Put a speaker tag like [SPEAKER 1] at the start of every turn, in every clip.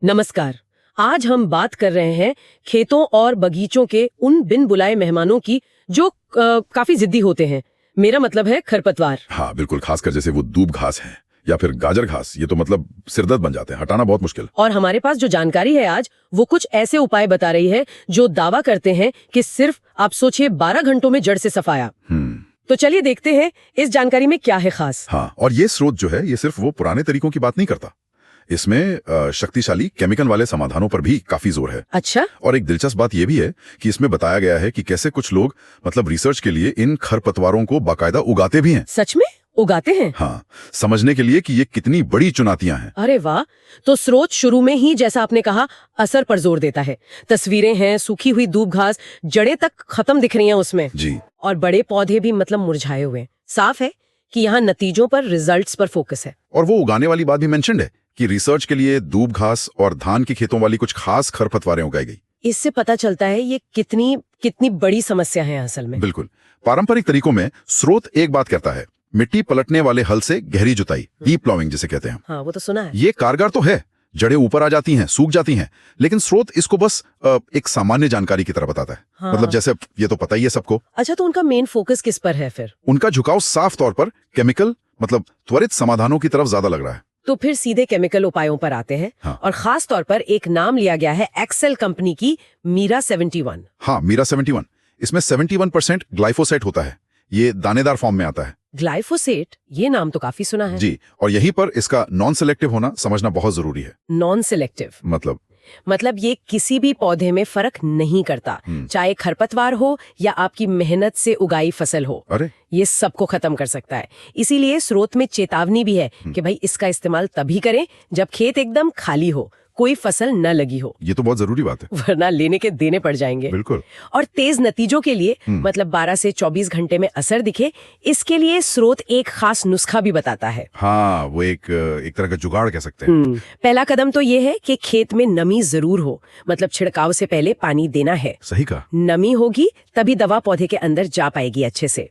[SPEAKER 1] नमस्कार। आज हम बात कर रहे हैं खेतों और बगीचों के उन बिन बुलाए मेहमानों की जो काफी जिद्दी होते हैं। मेरा मतलब है खरपतवार।
[SPEAKER 2] हाँ बिल्कुल, खासकर जैसे वो दूब घास है या फिर गाजर घास, ये तो मतलब सिरदर्द बन जाते हैं, हटाना बहुत मुश्किल।
[SPEAKER 1] और हमारे पास जो जानकारी है आज वो कुछ ऐसे उपाय बता रही है जो दावा करते हैं कि सिर्फ आप सोचिए 12 घंटों में जड़ से सफाया। तो चलिए देखते हैं इस जानकारी में क्या है खास।
[SPEAKER 2] हाँ, और ये स्रोत जो है ये सिर्फ वो पुराने तरीकों की बात नहीं करता, इसमें शक्तिशाली केमिकल वाले समाधानों पर भी काफी जोर है।
[SPEAKER 1] अच्छा।
[SPEAKER 2] और एक दिलचस्प बात यह भी है कि इसमें बताया गया है कि कैसे कुछ लोग मतलब रिसर्च के लिए इन खरपतवारों को बाकायदा उगाते भी हैं।
[SPEAKER 1] सच में उगाते हैं?
[SPEAKER 2] हाँ, समझने के लिए कि ये कितनी बड़ी चुनौतियां हैं।
[SPEAKER 1] अरे वाह। तो स्रोत शुरू में ही जैसा आपने कहा असर पर जोर देता है। तस्वीरें हैं, सूखी हुई दूब घास, जड़ें तक खत्म दिख रही हैं उसमें
[SPEAKER 2] जी।
[SPEAKER 1] और बड़े पौधे भी मतलब मुरझाए हुए हैं। साफ है कि यहाँ नतीजों पर, रिजल्ट्स पर फोकस है।
[SPEAKER 2] और वो उगाने वाली बात भी मेंशन्ड है कि रिसर्च के लिए दूब घास और धान के खेतों वाली कुछ खास खरपतवारें उगाई गई।
[SPEAKER 1] इससे पता चलता है ये कितनी बड़ी समस्या है असल में।
[SPEAKER 2] बिल्कुल। पारंपरिक तरीकों में स्रोत एक बात करता है, मिट्टी पलटने वाले हल से गहरी जुताई, डीप प्लॉविंग जिसे कहते हैं।
[SPEAKER 1] हाँ, वो तो सुना है।
[SPEAKER 2] ये कारगर तो है, जड़ें ऊपर आ जाती हैं, सूख जाती हैं, लेकिन स्रोत इसको बस एक सामान्य जानकारी की तरह बताता है।
[SPEAKER 1] हाँ।
[SPEAKER 2] मतलब जैसे ये तो पता ही है सबको।
[SPEAKER 1] अच्छा, तो उनका मेन फोकस किस पर है फिर?
[SPEAKER 2] उनका झुकाव साफ तौर पर केमिकल मतलब त्वरित समाधानों की तरफ ज्यादा लग रहा है।
[SPEAKER 1] तो फिर सीधे केमिकल उपायों पर आते हैं।
[SPEAKER 2] हाँ।
[SPEAKER 1] और खास तौर पर एक नाम लिया गया है एक्सेल कंपनी की मीरा 71।
[SPEAKER 2] हाँ, मीरा 71। इसमें 71% ग्लाइफोसेट होता है। ये दानेदार फॉर्म में आता है।
[SPEAKER 1] ग्लाइफोसेट, ये नाम तो काफी सुना है।
[SPEAKER 2] जी, और यहीं पर इसका नॉन सेलेक्टिव होना समझना बहुत जरूरी है।
[SPEAKER 1] नॉन सिलेक्टिव मतलब ये किसी भी पौधे में फर्क नहीं करता, चाहे खरपतवार हो या आपकी मेहनत से उगाई फसल हो।
[SPEAKER 2] अरे,
[SPEAKER 1] ये सबको खत्म कर सकता है। इसीलिए स्रोत में चेतावनी भी है कि भाई इसका इस्तेमाल तभी करें जब खेत एकदम खाली हो, कोई फसल न लगी हो।
[SPEAKER 2] ये तो बहुत जरूरी बात है,
[SPEAKER 1] वरना लेने के देने पड़ जाएंगे।
[SPEAKER 2] बिल्कुल।
[SPEAKER 1] और तेज नतीजों के लिए मतलब 12 से 24 घंटे में असर दिखे, इसके लिए स्रोत एक खास नुस्खा भी बताता है।
[SPEAKER 2] हाँ, वो एक तरह का जुगाड़ कह सकते हैं।
[SPEAKER 1] पहला कदम तो ये है कि खेत में नमी जरूर हो, मतलब छिड़काव से पहले पानी देना है।
[SPEAKER 2] सही कहा।
[SPEAKER 1] नमी होगी तभी दवा पौधे के अंदर जा पाएगी अच्छे से।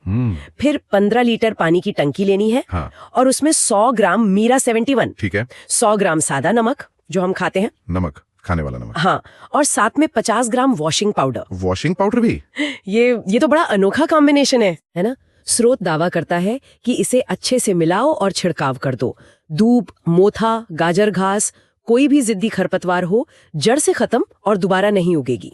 [SPEAKER 1] फिर 15 लीटर पानी की टंकी लेनी है।
[SPEAKER 2] हाँ।
[SPEAKER 1] और उसमें 100 ग्राम मीरा 71,
[SPEAKER 2] ठीक है,
[SPEAKER 1] 100 ग्राम सादा नमक जो हम खाते हैं,
[SPEAKER 2] नमक, खाने वाला नमक।
[SPEAKER 1] हाँ, और साथ में 50 ग्राम वॉशिंग पाउडर।
[SPEAKER 2] वॉशिंग पाउडर भी?
[SPEAKER 1] ये तो बड़ा अनोखा कॉम्बिनेशन है ना? स्रोत दावा करता है कि इसे अच्छे से मिलाओ और छिड़काव कर दो। दूब, मोथा, गाजर घास, कोई भी जिद्दी खरपतवार हो, जड़ से खत्म और दोबारा नहीं उगेगी।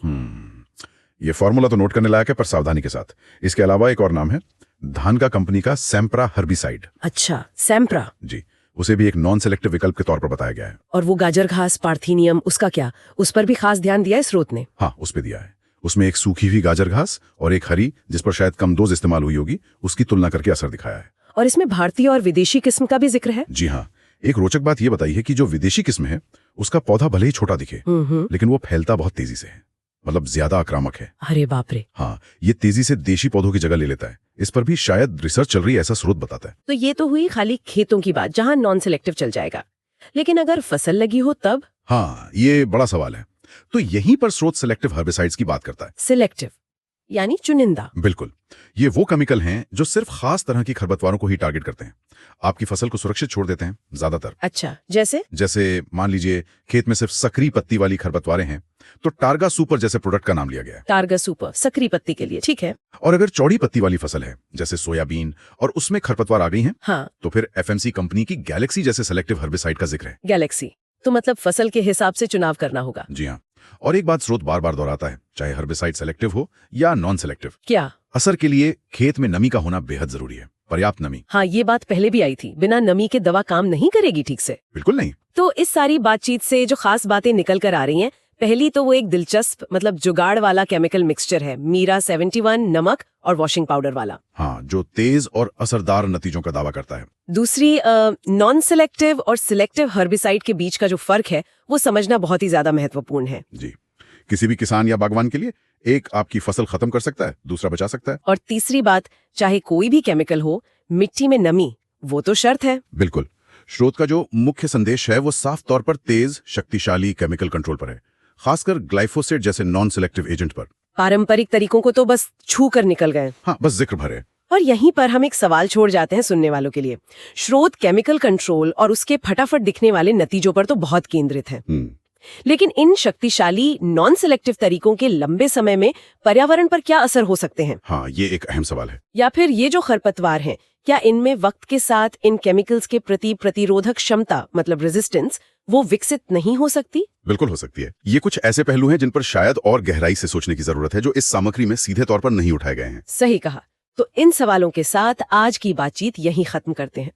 [SPEAKER 2] ये फॉर्मूला तो नोट करने लायक है, पर सावधानी के साथ। इसके अलावा एक और नाम है धान का कंपनी का सैम्प्रा हर्बिसाइड।
[SPEAKER 1] अच्छा, सैम्प्रा।
[SPEAKER 2] जी, उसे भी एक नॉन सेलेक्टिव विकल्प के तौर पर बताया गया है।
[SPEAKER 1] और वो गाजर घास, पार्थीनियम, उसका क्या? उस पर भी खास ध्यान दिया है स्रोत ने?
[SPEAKER 2] हाँ, उस पे दिया है। उसमें एक सूखी हुई गाजर घास और एक हरी, जिस पर शायद कम डोज इस्तेमाल हुई होगी, उसकी तुलना करके असर दिखाया है।
[SPEAKER 1] और इसमें भारतीय और विदेशी किस्म का भी जिक्र है?
[SPEAKER 2] जी हाँ। एक रोचक बात यह बताई है कि जो विदेशी किस्म है उसका पौधा भले ही छोटा दिखे, लेकिन वो फैलता बहुत तेजी से है, मतलब ज्यादा आक्रामक है।
[SPEAKER 1] अरे बाप रे।
[SPEAKER 2] हाँ, ये तेजी से देशी पौधों की जगह ले लेता है। इस पर भी शायद रिसर्च चल रही है, ऐसा स्रोत बताता है।
[SPEAKER 1] तो ये तो हुई खाली खेतों की बात जहां नॉन सिलेक्टिव चल जाएगा, लेकिन अगर फसल लगी हो तब?
[SPEAKER 2] हाँ, ये बड़ा सवाल है। तो यहीं पर स्रोत सेलेक्टिव हर्बिसाइड्स की बात करता है।
[SPEAKER 1] सिलेक्टिव यानी चुनिंदा।
[SPEAKER 2] बिल्कुल। ये वो केमिकल हैं जो सिर्फ खास तरह की खरपतवारों को ही टारगेट करते हैं, आपकी फसल को सुरक्षित छोड़ देते हैं ज्यादातर।
[SPEAKER 1] अच्छा, जैसे
[SPEAKER 2] मान लीजिए खेत में सिर्फ सक्रिय पत्ती वाली खरपतवारें हैं तो टारगा सुपर जैसे प्रोडक्ट का नाम लिया गया है।
[SPEAKER 1] टारगा सुपर सक्रिय पत्ती के लिए, ठीक है।
[SPEAKER 2] और अगर चौड़ी पत्ती वाली फसल है जैसे सोयाबीन और उसमें खरपतवार आ गई हैं,
[SPEAKER 1] हाँ,
[SPEAKER 2] तो फिर एफएमसी कंपनी की गैलेक्सी जैसे सेलेक्टिव हर्बिसाइड का जिक्र है।
[SPEAKER 1] गैलेक्सी। तो मतलब फसल के हिसाब से चुनाव करना होगा।
[SPEAKER 2] जी हाँ। और एक बात स्रोत बार बार दोहराता है, चाहे हर्बिसाइड सेलेक्टिव हो या नॉन सेलेक्टिव,
[SPEAKER 1] क्या?
[SPEAKER 2] असर के लिए खेत में नमी का होना बेहद जरूरी है, पर्याप्त नमी।
[SPEAKER 1] हाँ, ये बात पहले भी आई थी, बिना नमी के दवा काम नहीं करेगी ठीक से।
[SPEAKER 2] बिल्कुल नहीं।
[SPEAKER 1] तो इस सारी बातचीत से जो खास बातें निकल कर आ रही हैं, पहली तो वो एक दिलचस्प मतलब जुगाड़ वाला केमिकल मिक्सचर है, मीरा 71, नमक और वॉशिंग पाउडर वाला।
[SPEAKER 2] हाँ, जो तेज और असरदार नतीजों का दावा करता है।
[SPEAKER 1] दूसरी, नॉन सिलेक्टिव और सिलेक्टिव हर्बिसाइड के बीच का जो फर्क है वो समझना बहुत ही ज्यादा महत्वपूर्ण है।
[SPEAKER 2] जी, किसी भी किसान या बागवान के लिए एक आपकी फसल खत्म कर सकता है, दूसरा बचा सकता है।
[SPEAKER 1] और तीसरी बात, चाहे कोई भी केमिकल हो, मिट्टी में नमी वो तो शर्त है।
[SPEAKER 2] बिल्कुल। स्रोत का जो मुख्य संदेश है वो साफ तौर पर तेज शक्तिशाली केमिकल कंट्रोल पर है, खासकर ग्लाइफोसेट जैसे नॉन सेलेक्टिव एजेंट पर।
[SPEAKER 1] पारंपरिक तरीकों को तो बस छू कर निकल गए।
[SPEAKER 2] हाँ, बस जिक्र भर है।
[SPEAKER 1] और यहीं पर हम एक सवाल छोड़ जाते हैं सुनने वालों के लिए। स्रोत केमिकल कंट्रोल और उसके फटाफट दिखने वाले नतीजों पर तो बहुत केंद्रित है, लेकिन इन शक्तिशाली नॉन सेलेक्टिव तरीकों के लंबे समय में पर्यावरण पर क्या असर हो सकते हैं?
[SPEAKER 2] हाँ, ये एक अहम सवाल है।
[SPEAKER 1] या फिर ये जो खरपतवार हैं, क्या इनमें वक्त के साथ इन केमिकल्स के प्रति प्रतिरोधक क्षमता मतलब रेजिस्टेंस वो विकसित नहीं हो सकती?
[SPEAKER 2] बिल्कुल हो सकती है। ये कुछ ऐसे पहलू हैं जिन पर शायद और गहराई से सोचने की जरूरत है, जो इस सामग्री में सीधे तौर पर नहीं उठाए गए हैं।
[SPEAKER 1] सही कहा। तो इन सवालों के साथ आज की बातचीत यहीं खत्म करते हैं।